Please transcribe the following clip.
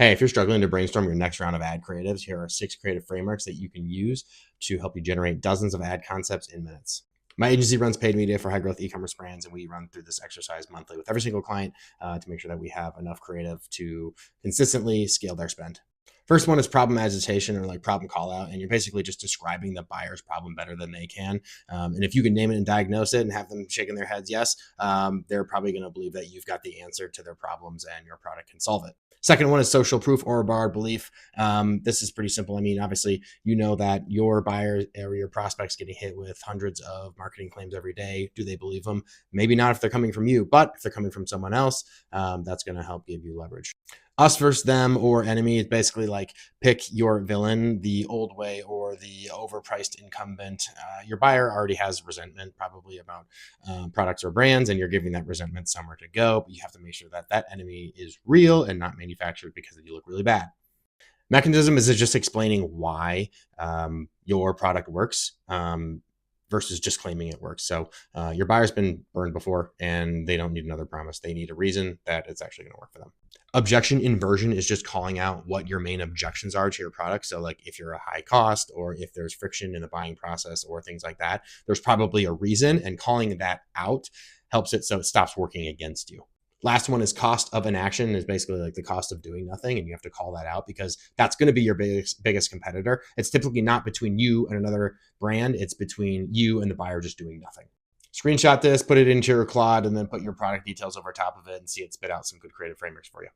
Hey, if you're struggling to brainstorm your next round of ad creatives, here are 6 creative frameworks that you can use to help you generate dozens of ad concepts in minutes. My agency runs paid media for high growth e-commerce brands, and we run through this exercise monthly with every single client to make sure that we have enough creative to consistently scale their spend. First one is problem agitation or like problem call out, and you're basically just describing the buyer's problem better than they can. And if you can name it and diagnose it and have them shaking their heads, yes, they're probably going to believe that you've got the answer to their problems and your product can solve it. Second one is social proof or borrowed belief. This is pretty simple. I mean, obviously, you know that your buyers or your prospects getting hit with hundreds of marketing claims every day. Do they believe them? Maybe not if they're coming from you, but if they're coming from someone else, that's going to help give you leverage. Us versus them or enemy is basically like pick your villain, the old way or the overpriced incumbent. Your buyer already has resentment probably about products or brands, and you're giving that resentment somewhere to go. But you have to make sure that that enemy is real and not manufactured because you look really bad. Mechanism is just explaining why your product works. Versus just claiming it works. So your buyer's been burned before and they don't need another promise. They need a reason that it's actually going to work for them. Objection inversion is just calling out what your main objections are to your product. So like if you're a high cost or if there's friction in the buying process or things like that, there's probably a reason, and calling that out helps it so it stops working against you. Last one is cost of inaction, is basically like the cost of doing nothing. And you have to call that out because that's going to be your biggest competitor. It's typically not between you and another brand. It's between you and the buyer just doing nothing. Screenshot this, put it into your Claude, and then put your product details over top of it and see it spit out some good creative frameworks for you.